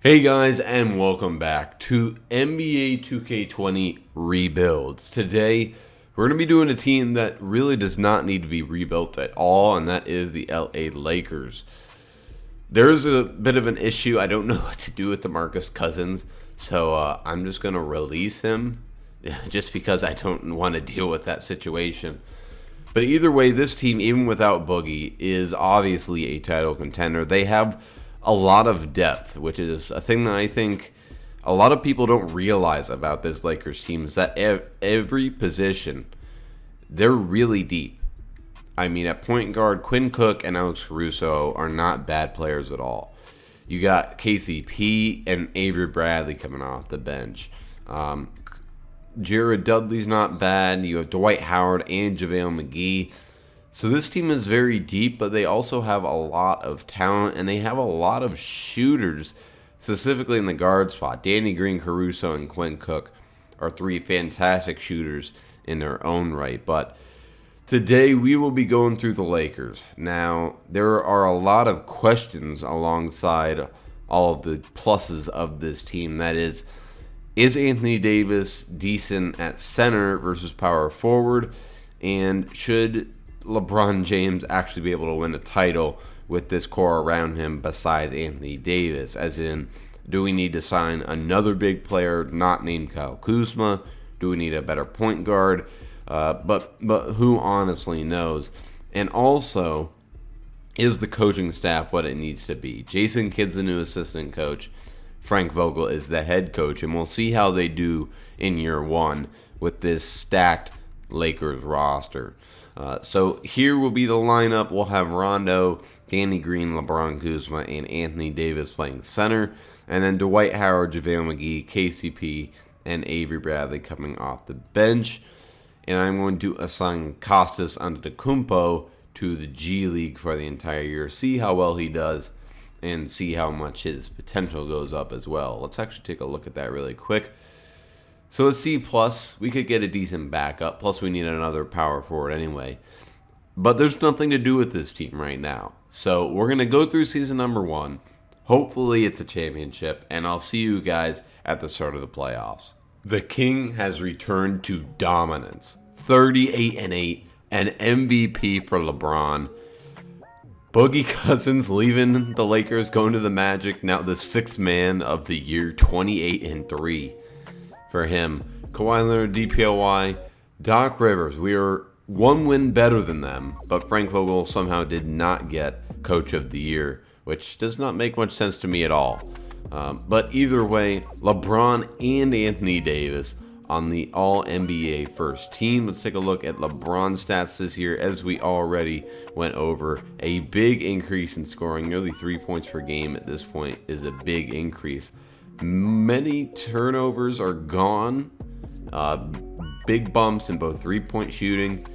Hey guys, and welcome back to NBA 2K20 Rebuilds. Today, we're going to be doing a team that really does not need to be rebuilt at all, and that is the LA Lakers. There's a bit of an issue. I don't know what to do with DeMarcus Cousins, so I'm just going to release him just because I don't want to deal with that situation. But either way, this team, even without Boogie, is obviously a title contender. They have a lot of depth, which is a thing that I think a lot of people don't realize about this Lakers team, is that every position, they're really deep. I mean, at point guard, Quinn Cook and Alex Caruso are not bad players at all. You got KCP and Avery Bradley coming off the bench. Jared Dudley's not bad. You have Dwight Howard and JaVale McGee. So this team is very deep, but they also have a lot of talent, and they have a lot of shooters, specifically in the guard spot. Danny Green, Caruso, and Quinn Cook are three fantastic shooters in their own right. But today we will be going through the Lakers. Now, there are a lot of questions alongside all of the pluses of this team. That is Anthony Davis decent at center versus power forward? And should LeBron James actually be able to win a title with this core around him besides Anthony Davis? As in, do we need to sign another big player not named Kyle Kuzma? Do we need a better point guard? But who honestly knows? And also, is the coaching staff what it needs to be? Jason Kidd's the new assistant coach. Frank Vogel is the head coach, and we'll see how they do in year one with this stacked Lakers roster. So here will be the lineup. We'll have Rondo, Danny Green, LeBron Kuzma, and Anthony Davis playing center. And then Dwight Howard, JaVale McGee, KCP, and Avery Bradley coming off the bench. And I'm going to assign Kostas Antetokounmpo to the G League for the entire year. See how well he does and see how much his potential goes up as well. Let's actually take a look at that really quick. So a C+, we could get a decent backup, plus we need another power forward anyway. But there's nothing to do with this team right now. So we're going to go through season number 1. Hopefully it's a championship, and I'll see you guys at the start of the playoffs. The King has returned to dominance. 38-8, an MVP for LeBron. Boogie Cousins leaving the Lakers, going to the Magic, now the sixth man of the year, 28-3. For him. Kawhi Leonard, DPOY, Doc Rivers. We are one win better than them, but Frank Vogel somehow did not get Coach of the Year, which does not make much sense to me at all. But either way, LeBron and Anthony Davis on the All-NBA first team. Let's take a look at LeBron's stats this year, as we already went over. A big increase in scoring, nearly 3 points per game at this point is a big increase. Many turnovers are gone. Big bumps in both three-point shooting,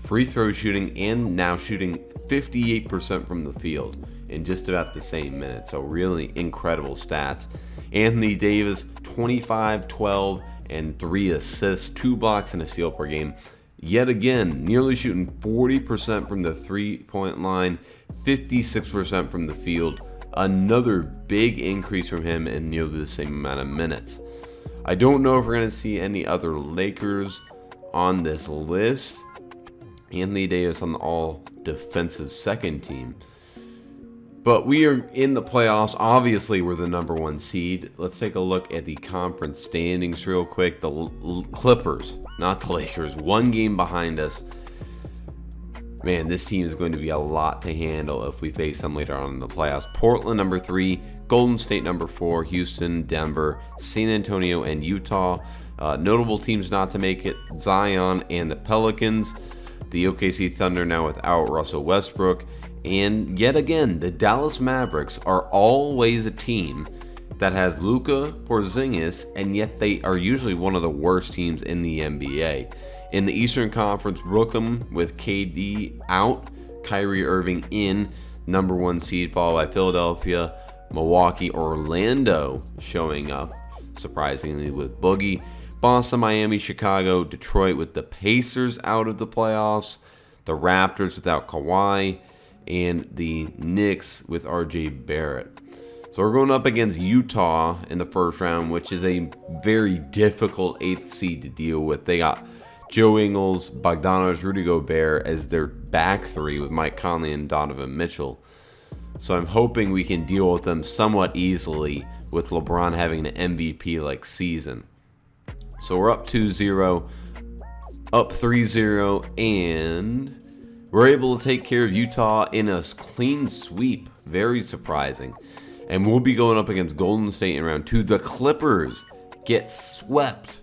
free throw shooting, and now shooting 58% from the field in just about the same minute. So really incredible stats. Anthony Davis, 25, 12, and 3 assists, 2 blocks, and a steal per game. Yet again, nearly shooting 40% from the three-point line, 56% from the field. Another big increase from him in nearly the same amount of minutes. I don't know if we're going to see any other Lakers on this list. Anthony Davis on the all-defensive second team. But we are in the playoffs. Obviously, we're the number 1 seed. Let's take a look at the conference standings real quick. The Clippers, not the Lakers, 1 game behind us. Man, this team is going to be a lot to handle if we face them later on in the playoffs. Portland, number 3. Golden State, number 4. Houston, Denver, San Antonio, and Utah. Notable teams not to make it: Zion and the Pelicans. The OKC Thunder now without Russell Westbrook. And yet again, the Dallas Mavericks are always a team that has Luka Porzingis, and yet they are usually one of the worst teams in the NBA. In the Eastern Conference, Brooklyn with KD out, Kyrie Irving in, number 1 seed, followed by Philadelphia, Milwaukee, Orlando showing up, surprisingly, with Boogie. Boston, Miami, Chicago, Detroit with the Pacers out of the playoffs, the Raptors without Kawhi, and the Knicks with RJ Barrett. So we're going up against Utah in the first round, which is a very difficult 8th seed to deal with. They got Joe Ingles, Bogdanovich, Rudy Gobert as their back three with Mike Conley and Donovan Mitchell. So I'm hoping we can deal with them somewhat easily with LeBron having an MVP-like season. So we're up 2-0, up 3-0, and we're able to take care of Utah in a clean sweep. Very surprising. And we'll be going up against Golden State in round 2. The Clippers get swept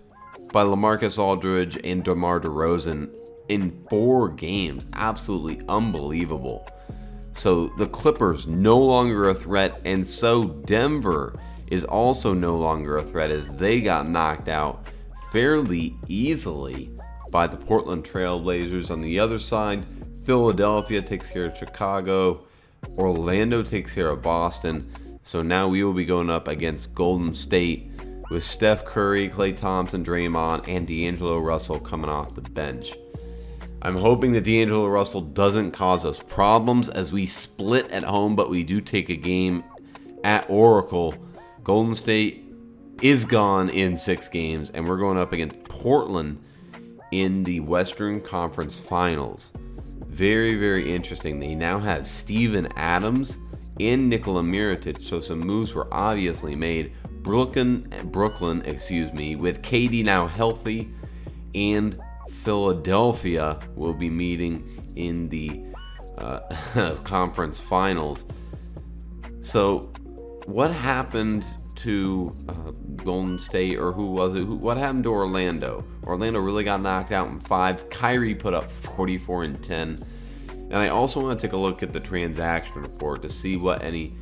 by LaMarcus Aldridge and DeMar DeRozan in 4 games. Absolutely unbelievable. So the Clippers no longer a threat, and so Denver is also no longer a threat as they got knocked out fairly easily by the Portland Trail Blazers. On the other side, Philadelphia takes care of Chicago. Orlando takes care of Boston. So now we will be going up against Golden State with Steph Curry, Klay Thompson, Draymond, and D'Angelo Russell coming off the bench. I'm hoping that D'Angelo Russell doesn't cause us problems as we split at home, but we do take a game at Oracle. Golden State is gone in 6 games, and we're going up against Portland in the Western Conference Finals. Very, very interesting. They now have Steven Adams and Nikola Mirotic, so some moves were obviously made. Brooklyn, with KD now healthy, and Philadelphia will be meeting in the conference finals. So, what happened to Golden State, or who was it? What happened to Orlando? Orlando really got knocked out in 5. Kyrie put up 44 and 10. And I also want to take a look at the transaction report to see what any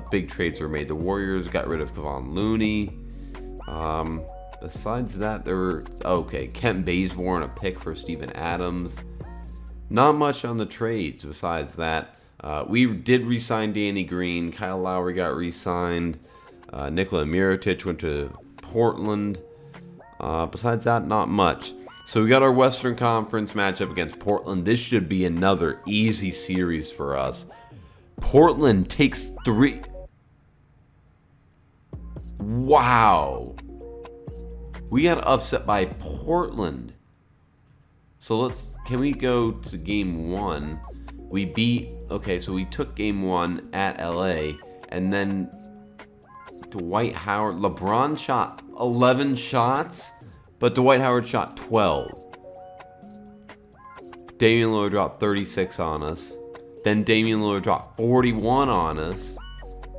big trades were made. The Warriors got rid of Kevon Looney. Besides that, there were... Okay, Kent Bazemore and a pick for Steven Adams. Not much on the trades besides that. We did re-sign Danny Green. Kyle Lowry got re-signed. Nikola Mirotic went to Portland. Besides that, not much. So we got our Western Conference matchup against Portland. This should be another easy series for us. Portland takes 3. Wow. We got upset by Portland. So can we go to game 1? So we took game 1 at LA, and then Dwight Howard, LeBron shot 11 shots, but Dwight Howard shot 12. Damian Lillard dropped 36 on us. Then Damian Lillard dropped 41 on us,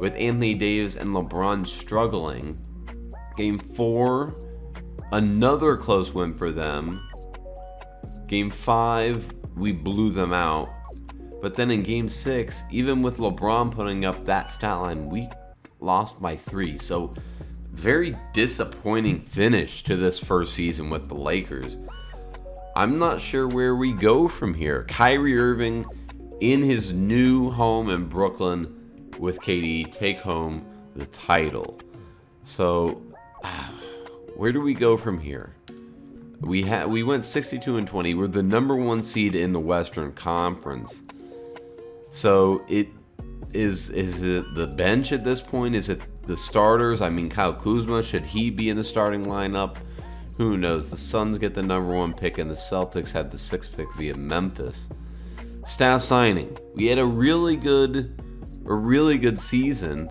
with Anthony Davis and LeBron struggling. Game 4, another close win for them. Game 5, we blew them out. But then in Game 6, even with LeBron putting up that stat line, we lost by 3. So, very disappointing finish to this first season with the Lakers. I'm not sure where we go from here. Kyrie Irving in his new home in Brooklyn with KD take home the title. So, where do we go from here? We went 62-20. We're the number 1 seed in the Western Conference. So is it the bench at this point? Is it the starters? I mean, Kyle Kuzma, should he be in the starting lineup? Who knows? The Suns get the number 1 pick, and the Celtics had the 6th pick via Memphis. Staff signing. We had a really good season,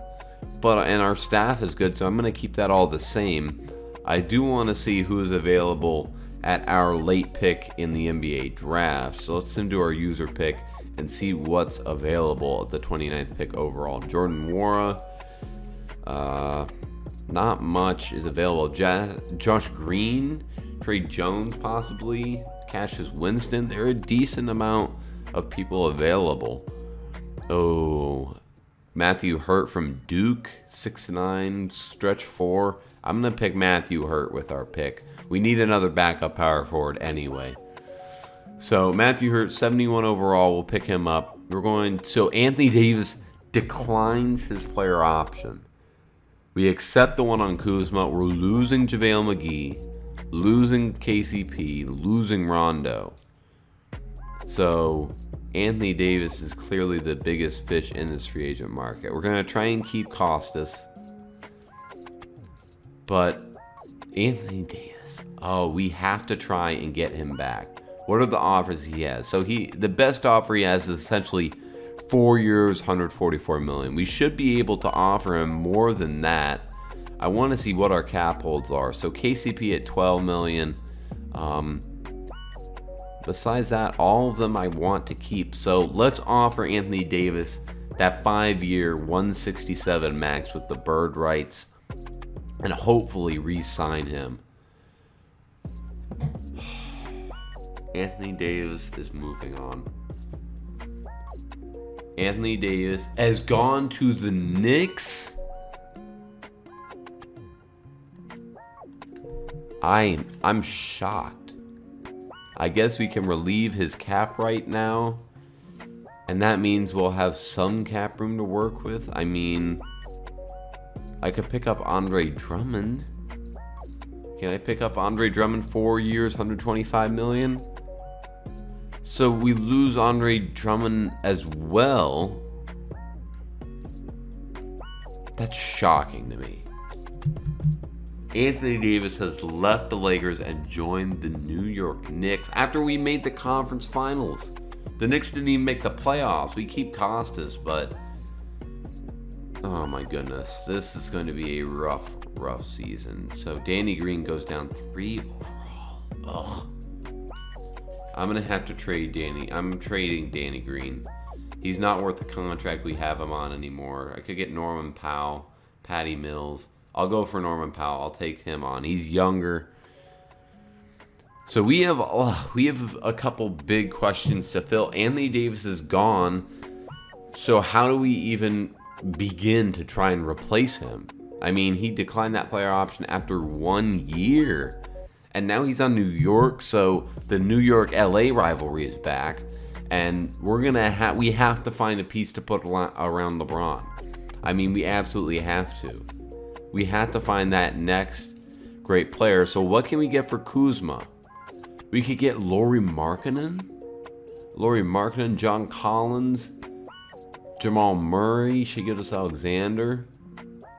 and our staff is good, so I'm going to keep that all the same. I do want to see who is available at our late pick in the NBA draft. So let's do our user pick and see what's available at the 29th pick overall. Jordan Nwora. Not much is available. Josh Green, Trey Jones possibly, Cassius Winston. There are a decent amount of people available. Oh, Matthew Hurt from Duke, 6'9", stretch 4. I'm going to pick Matthew Hurt with our pick. We need another backup power forward anyway. So Matthew Hurt, 71 overall. We'll pick him up. So Anthony Davis declines his player option. We accept the one on Kuzma. We're losing JaVale McGee, losing KCP, losing Rondo. So Anthony Davis is clearly the biggest fish in this free agent market. We're going to try and keep Costas. But Anthony Davis, we have to try and get him back. What are the offers he has? So the best offer he has is essentially 4 years, $144 million. We should be able to offer him more than that. I want to see what our cap holds are. So KCP at $12 million. Besides that, all of them I want to keep. So let's offer Anthony Davis that 5-year, $167 max with the bird rights, and hopefully re-sign him. Anthony Davis is moving on. Anthony Davis has gone to the Knicks. I'm shocked. I guess we can relieve his cap right now, and that means we'll have some cap room to work with. I mean, I could pick up Andre Drummond. Can I pick up Andre Drummond 4 years, $125 million? So we lose Andre Drummond as well. That's shocking to me. Anthony Davis has left the Lakers and joined the New York Knicks after we made the conference finals. The Knicks didn't even make the playoffs. We keep Costas, but oh my goodness, this is going to be a rough season. So Danny Green goes down 3 overall. Ugh. I'm going to have to trade Danny. I'm trading Danny Green. He's not worth the contract we have him on anymore. I could get Norman Powell, Patty Mills. I'll go for Norman Powell. I'll take him on. He's younger. So we have a couple big questions to fill. Anthony Davis is gone. So how do we even begin to try and replace him? I mean, he declined that player option after 1 year. And now he's on New York, so the New York-LA rivalry is back. And we have to find a piece to put around LeBron. I mean, we absolutely have to. We have to find that next great player. So what can we get for Kuzma? We could get Lauri Markkanen, John Collins, Jamal Murray, Shai Gilgeous-Alexander.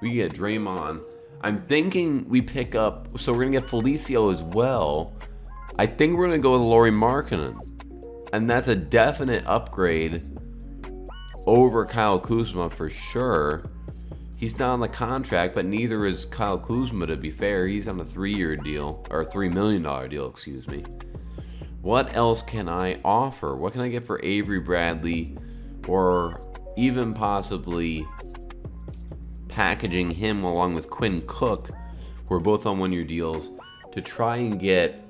We get Draymond. I'm thinking we pick up, so we're going to get Felicio as well. I think we're going to go with Lauri Markkanen. And that's a definite upgrade over Kyle Kuzma for sure. He's not on the contract, but neither is Kyle Kuzma, to be fair. He's on a 3-year deal, or $3 million deal, excuse me. What else can I offer? What can I get for Avery Bradley, or even possibly packaging him along with Quinn Cook, who are both on 1-year deals, to try and get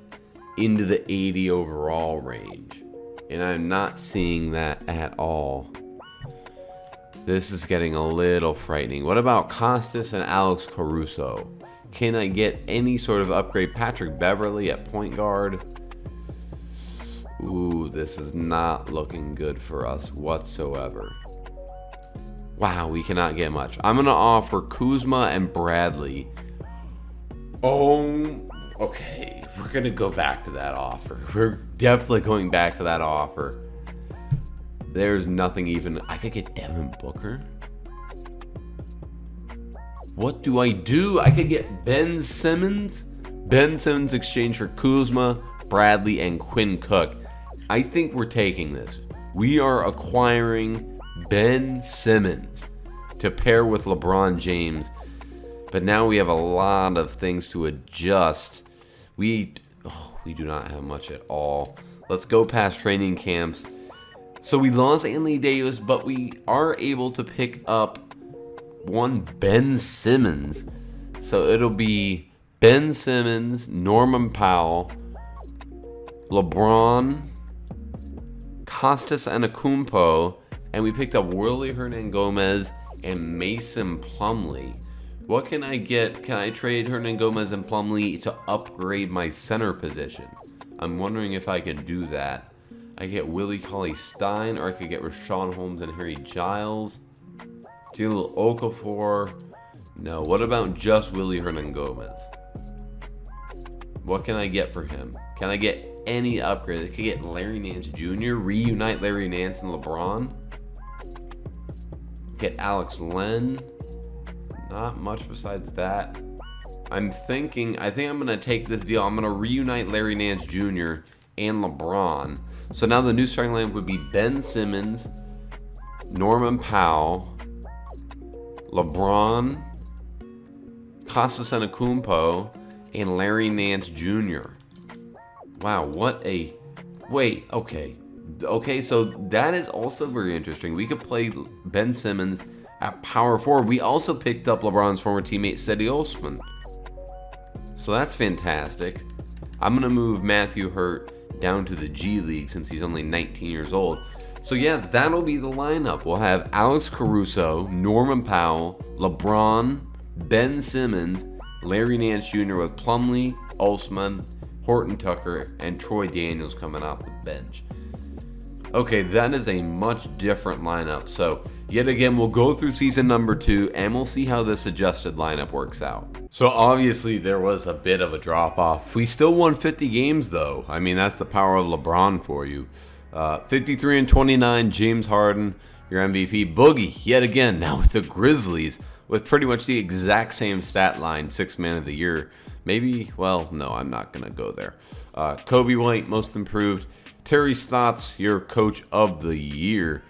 into the 80 overall range? And I'm not seeing that at all. This is getting a little frightening. What about Costas and Alex Caruso? Can I get any sort of upgrade? Patrick Beverly at point guard. Ooh, this is not looking good for us whatsoever. Wow, we cannot get much. I'm going to offer Kuzma and Bradley. Oh, okay. We're going to go back to that offer. We're definitely going back to that offer. There's nothing even. I could get Devin Booker. What do I do? I could get Ben Simmons. Ben Simmons exchange for Kuzma, Bradley, and Quinn Cook. I think we're taking this. We are acquiring Ben Simmons to pair with LeBron James. But now we have a lot of things to adjust. We do not have much at all. Let's go past training camps. So we lost Anthony Davis, but we are able to pick up one Ben Simmons. So it'll be Ben Simmons, Norman Powell, LeBron, Costas Antetokounmpo, and we picked up Willie Hernangomez and Mason Plumlee. What can I get? Can I trade Hernangomez and Plumlee to upgrade my center position? I'm wondering if I can do that. I get Willie Cauley-Stein, or I could get Rashawn Holmes and Harry Giles. Jahlil Okafor. No, what about just Willie Hernangomez? What can I get for him? Can I get any upgrade. They could get Larry Nance Jr., reunite Larry Nance and LeBron. Get Alex Len. Not much besides that. I think I'm going to take this deal. I'm going to reunite Larry Nance Jr. and LeBron. So now the new starting lineup would be Ben Simmons, Norman Powell, LeBron, Kostas Antetokounmpo, and Larry Nance Jr. Wow, what a... Wait, okay. Okay, so that is also very interesting. We could play Ben Simmons at power forward. We also picked up LeBron's former teammate, Cedi Osman. So that's fantastic. I'm going to move Matthew Hurt down to the G League since he's only 19 years old. So yeah, that'll be the lineup. We'll have Alex Caruso, Norman Powell, LeBron, Ben Simmons, Larry Nance Jr. with Plumlee, Osman, Horton Tucker, and Troy Daniels coming off the bench. Okay, that is a much different lineup. So yet again, we'll go through season number 2 and we'll see how this adjusted lineup works out. So obviously there was a bit of a drop off. We still won 50 games though. I mean, that's the power of LeBron for you. 53 and 29, James Harden, your MVP. Boogie, yet again, now with the Grizzlies, with pretty much the exact same stat line, 6th man of the year. Maybe, well, no, I'm not going to go there. Kobe White, most improved. Terry Stotts, your coach of the year.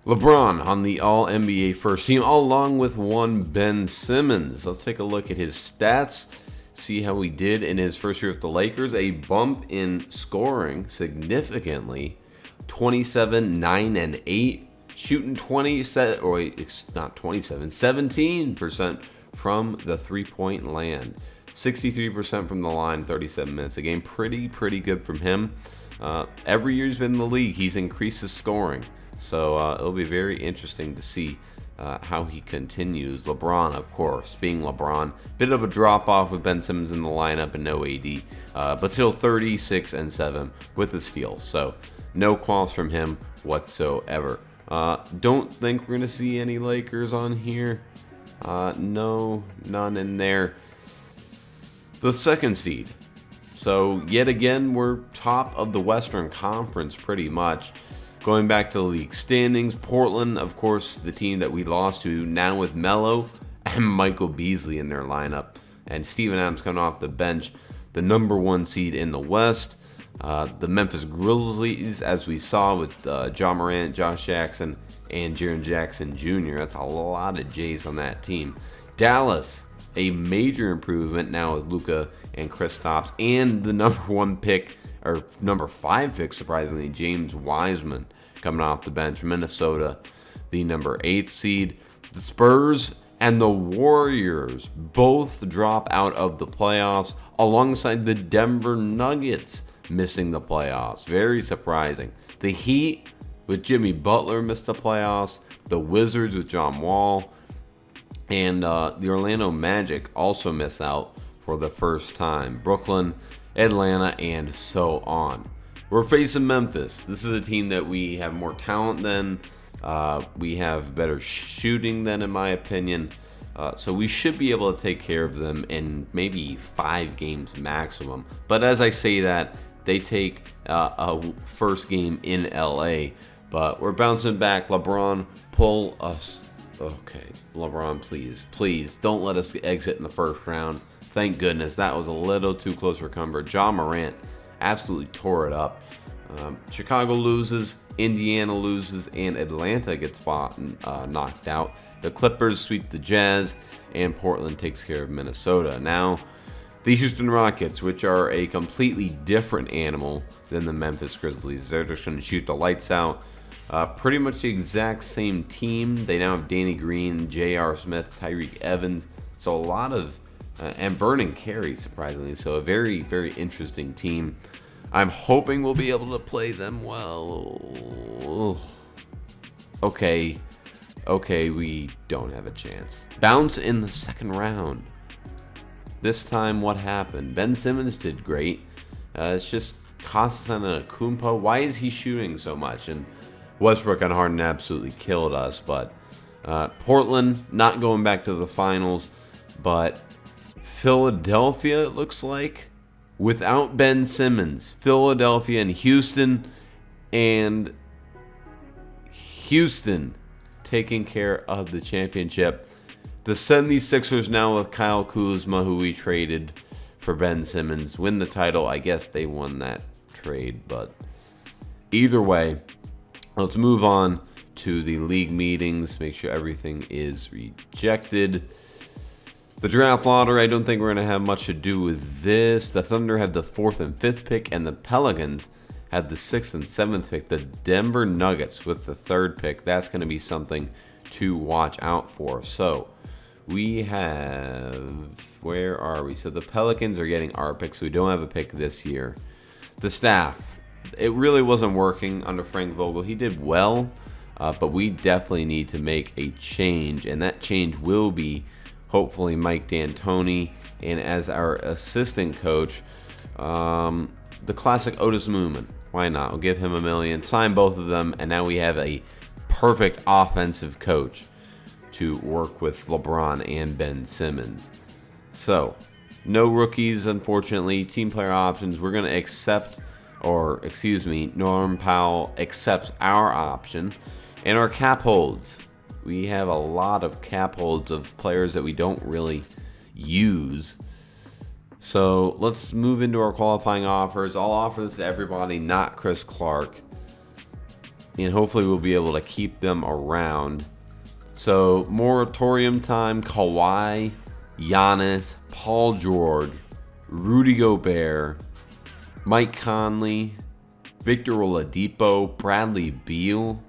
LeBron on the All-NBA first team, along with one Ben Simmons. Let's take a look at his stats, see how he did in his first year with the Lakers. A bump in scoring significantly. 27, 9, and 8. Shooting 17% from the three-point land. 63% from the line, 37 minutes a game. Pretty good from him. Every year he's been in the league, he's increased his scoring. So it'll be very interesting to see how he continues. LeBron, of course, being LeBron. Bit of a drop-off with Ben Simmons in the lineup and no AD. But still 36 and 7 with the steal. So no qualms from him whatsoever. Don't think we're going to see any Lakers on here. No, none in there. The second seed. So yet again, we're top of the Western Conference pretty much. Going back to the league standings, Portland, of course, the team that we lost to, now with Melo and Michael Beasley in their lineup. And Steven Adams coming off the bench, the number 1 seed in the West. The Memphis Grizzlies, as we saw with Ja Morant, Josh Jackson, and Jaren Jackson Jr. That's a lot of J's on that team. Dallas, a major improvement now with Luka and Kristaps, and the number 1 pick, or number 5 pick, surprisingly, James Wiseman coming off the bench. Minnesota, the number 8 seed. The Spurs and the Warriors both drop out of the playoffs, alongside the Denver Nuggets missing the playoffs. Very surprising. The Heat with Jimmy Butler missed the playoffs. The Wizards with John Wall. And the Orlando Magic also miss out for the first time. Brooklyn, Atlanta, and so on. We're facing Memphis. This is a team that we have more talent than. We have better shooting than, in my opinion. So we should be able to take care of them in maybe 5 games maximum. But as I say that, they take a first game in LA. But we're bouncing back. LeBron, pull us. Okay, LeBron, please don't let us exit in the first round. Thank goodness. That was a little too close for comfort. Ja Morant absolutely tore it up. Chicago loses, Indiana loses, and Atlanta gets knocked out. The Clippers sweep the Jazz, and Portland takes care of Minnesota. Now, the Houston Rockets, which are a completely different animal than the Memphis Grizzlies. They're just going to shoot the lights out. Pretty much the exact same team. They now have Danny Green, J.R. Smith, Tyreek Evans. So a lot of... and Vernon Carey, surprisingly. So a very, very interesting team. I'm hoping we'll be able to play them well. Okay, we don't have a chance. Bounce in the second round. This time, what happened? Ben Simmons did great. It's just Kostas Antetokounmpo. Why is he shooting so much? And Westbrook and Harden absolutely killed us. But Portland not going back to the finals. But Philadelphia, it looks like, Without Ben Simmons, Philadelphia and Houston taking care of the championship. The 76ers now with Kyle Kuzma, who we traded for Ben Simmons, win the title. I guess they won that trade, but either way, let's move on to the league meetings. Make sure everything is rejected. The draft lottery, I don't think we're going to have much to do with this. The Thunder have the 4th and 5th pick, and the Pelicans had the 6th and 7th pick. The Denver Nuggets with the 3rd pick. That's going to be something to watch out for. So we have, where are we? So the Pelicans are getting our pick, so we don't have a pick this year. The staff, it really wasn't working under Frank Vogel. He did well, but we definitely need to make a change, and that change will be hopefully Mike D'Antoni, and as our assistant coach, the classic Otis Mooman. Why not? We'll give him $1 million, sign both of them, and now we have a perfect offensive coach to work with LeBron and Ben Simmons. So, no rookies, unfortunately. Team player options, we're going to accept, Norm Powell accepts our option. And our cap holds. We have a lot of cap holds of players that we don't really use. So let's move into our qualifying offers. I'll offer this to everybody, not Chris Clark. And hopefully we'll be able to keep them around. So moratorium time, Kawhi, Giannis, Paul George, Rudy Gobert, Mike Conley, Victor Oladipo, Bradley Beal,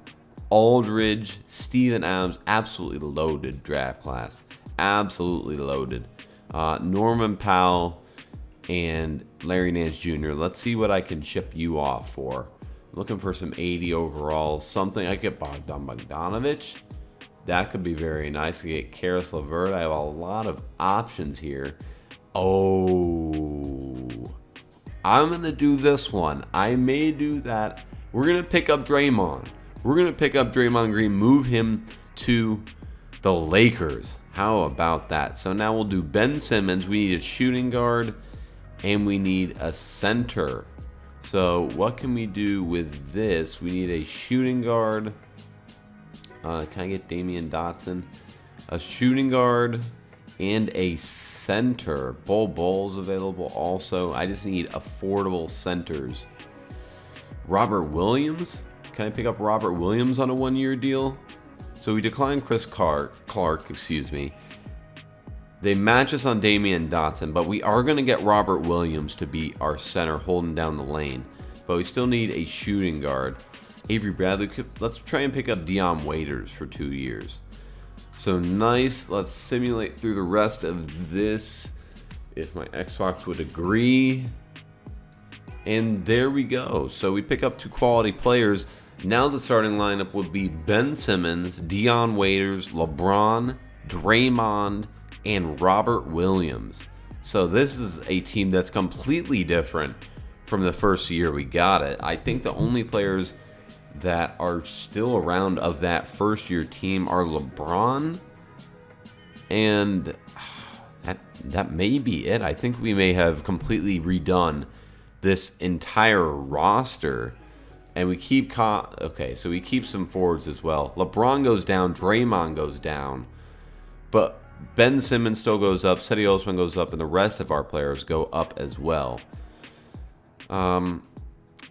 Aldridge, Steven Adams. Absolutely loaded draft class. Absolutely loaded. Norman Powell and Larry Nance Jr. Let's see what I can ship you off for. Looking for some 80 overall. Something. I get Bogdan Bogdanovic. That could be very nice. I get Karis LeVert. I have a lot of options here. Oh, I'm going to do this one. I may do that. We're going to pick up Draymond. We're going to pick up Draymond Green, move him to the Lakers. How about that? So now we'll do Ben Simmons. We need a shooting guard, and we need a center. So what can we do with this? We need a shooting guard. Can I get Damian Dotson? A shooting guard and a center. Bol available also. I just need affordable centers. Robert Williams? Can I pick up Robert Williams on a 1-year deal? So we declined Chris Clark. They match us on Damian Dotson, but we are going to get Robert Williams to be our center holding down the lane. But we still need a shooting guard. Avery Bradley, let's try and pick up Dion Waiters for 2 years. So nice. Let's simulate through the rest of this, if my Xbox would agree. And there we go. So we pick up 2 quality players. Now the starting lineup would be Ben Simmons, Dion Waiters, LeBron, Draymond, and Robert Williams. So this is a team that's completely different from the first year we got it. I think the only players that are still around of that first year team are LeBron, and that may be it. I think we may have completely redone this entire roster. And we keep so we keep some forwards as well. LeBron goes down, Draymond goes down, but Ben Simmons still goes up, Cedi Osman goes up, and the rest of our players go up as well.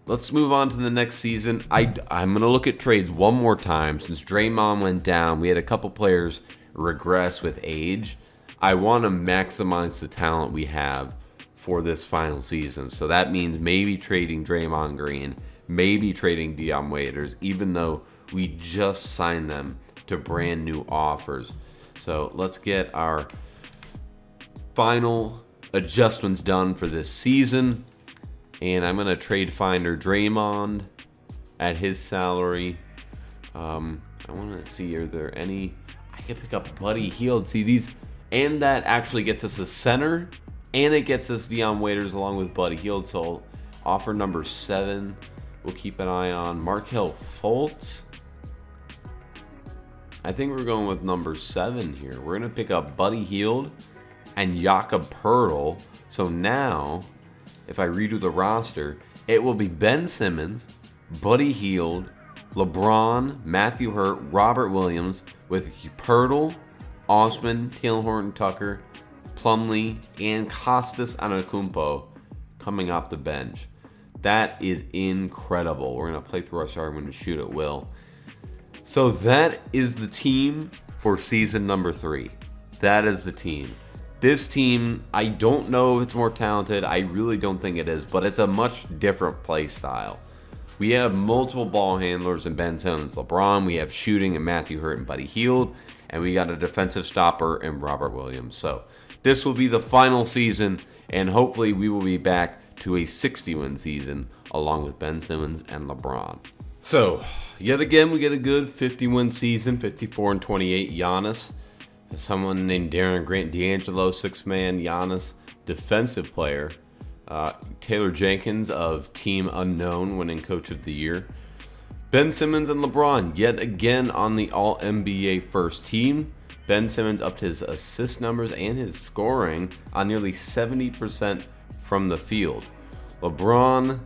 Let's move on to the next season. I'm going to look at trades one more time. Since Draymond went down, we had a couple players regress with age. I want to maximize the talent we have for this final season. So that means maybe trading Draymond Green, maybe trading Dion Waiters, even though we just signed them to brand new offers. So let's get our final adjustments done for this season. And I'm going to trade Finder Draymond at his salary. I want to see, are there any... I can pick up Buddy Hield. See, these... And that actually gets us a center. And it gets us Dion Waiters along with Buddy Hield. So offer number 7. We'll keep an eye on Markelle Fultz. I think we're going with number 7 here. We're going to pick up Buddy Hield and Jakob Poeltl. So now... if I redo the roster, it will be Ben Simmons, Buddy Hield, LeBron, Matthew Hurt, Robert Williams, with Pirtle, Osman, Taylor Horton-Tucker, Plumlee, and Kostas Antetokounmpo coming off the bench. That is incredible. We're going to play through our starting. I'm going to shoot at will. So that is the team for season number 3. That is the team. This team, I don't know if it's more talented. I really don't think it is, but it's a much different play style. We have multiple ball handlers in Ben Simmons, LeBron. We have shooting in Matthew Hurt and Buddy Hield. And we got a defensive stopper in Robert Williams. So this will be the final season, and hopefully we will be back to a 60-win season along with Ben Simmons and LeBron. So, yet again, we get a good 50-win season, 54-28. Giannis, someone named Darren Grant D'Angelo, 6-man. Giannis, defensive player. Taylor Jenkins of Team Unknown, winning Coach of the Year. Ben Simmons and LeBron, yet again on the All-NBA first team. Ben Simmons upped his assist numbers and his scoring on nearly 70% from the field. LeBron,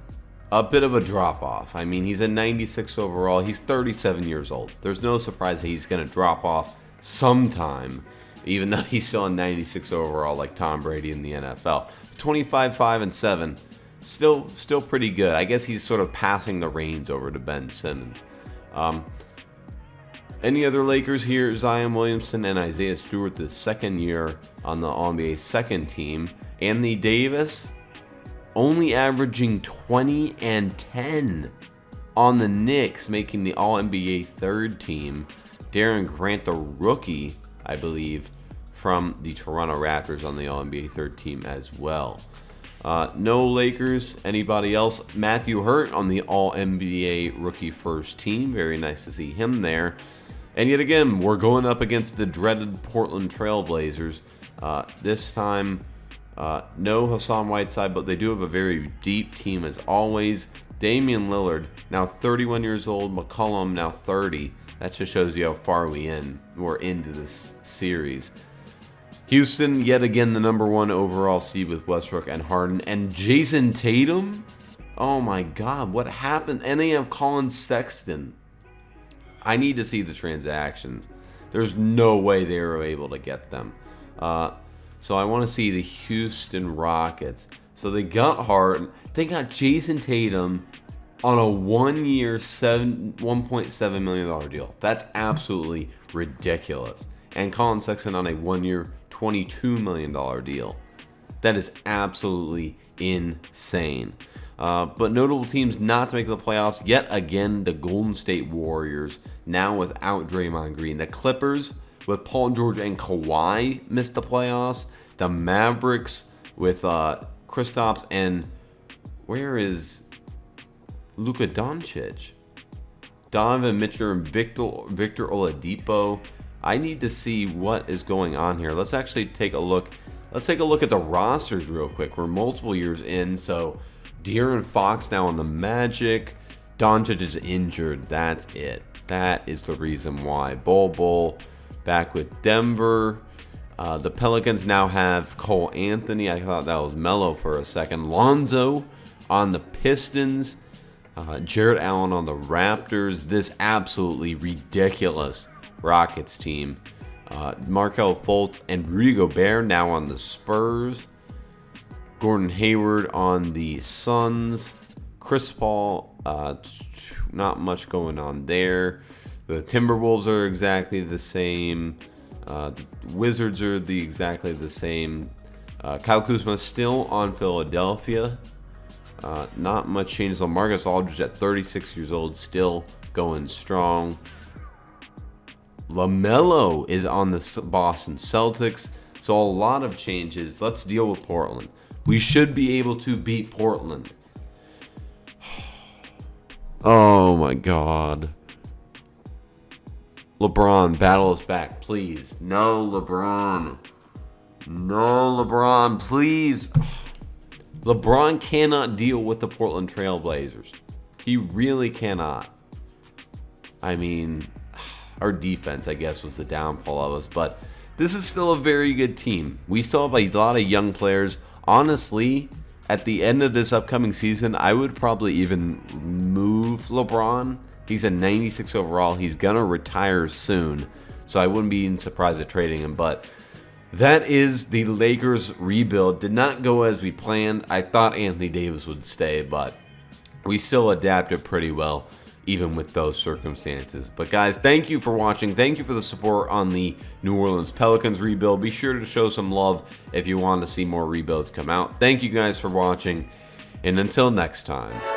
a bit of a drop-off. I mean, he's a 96 overall. He's 37 years old. There's no surprise that he's going to drop off sometime, even though he's still a 96 overall like Tom Brady in the NFL. 25, 5, and 7. Still pretty good. I guess he's sort of passing the reins over to Ben Simmons. Any other Lakers here? Zion Williamson and Isaiah Stewart, the second year on the All-NBA second team. Anthony Davis only averaging 20 and 10 on the Knicks, making the All-NBA third team. Darren Grant, the rookie, I believe, from the Toronto Raptors on the All-NBA third team as well. No Lakers. Anybody else? Matthew Hurt on the All-NBA rookie first team. Very nice to see him there. And yet again, we're going up against the dreaded Portland Trail Blazers. This time, no Hassan Whiteside, but they do have a very deep team as always. Damian Lillard, now 31 years old. McCollum, now 30. That just shows you how far we're into this series. Houston, yet again, the number 1 overall seed with Westbrook and Harden. And Jason Tatum? Oh my God, what happened? And they have Colin Sexton. I need to see the transactions. There's no way they were able to get them. So I want to see the Houston Rockets. So they got Harden. They got Jason Tatum on a 1-year, $1.7 million deal. That's absolutely ridiculous. And Colin Sexton on a 1-year, $22 million deal. That is absolutely insane. But notable teams not to make the playoffs. Yet again, the Golden State Warriors, now without Draymond Green. The Clippers, with Paul George and Kawhi, missed the playoffs. The Mavericks, with Kristaps and where is Luka Doncic? Donovan Mitchell and Victor Oladipo. I need to see what is going on here. Let's actually take a look. Let's take a look at the rosters real quick. We're multiple years in, so De'Aaron Fox now on the Magic. Doncic is injured. That's it. That is the reason why. Bol back with Denver. The Pelicans now have Cole Anthony. I thought that was Melo for a second. Lonzo on the Pistons. Jarrett Allen on the Raptors. This absolutely ridiculous Rockets team. Markelle Fultz and Rudy Gobert now on the Spurs. Gordon Hayward on the Suns. Chris Paul, not much going on there. The Timberwolves are exactly the same. The Wizards are exactly the same. Kyle Kuzma still on Philadelphia. Not much changes. LaMarcus Aldridge at 36 years old, still going strong. LaMelo is on the Boston Celtics. So a lot of changes. Let's deal with Portland. We should be able to beat Portland. Oh my God. LeBron, battle us back, please. No, LeBron. No, LeBron, please. LeBron cannot deal with the Portland Trail Blazers. He really cannot. I mean, our defense, I guess, was the downfall of us, but this is still a very good team. We still have a lot of young players. Honestly, at the end of this upcoming season, I would probably even move LeBron. He's a 96 overall. He's going to retire soon, so I wouldn't be even surprised at trading him. But that is the Lakers rebuild. Did not go as we planned. I thought Anthony Davis would stay, but we still adapted pretty well, even with those circumstances. But guys, thank you for watching. Thank you for the support on the New Orleans Pelicans rebuild. Be sure to show some love if you want to see more rebuilds come out. Thank you guys for watching, and until next time.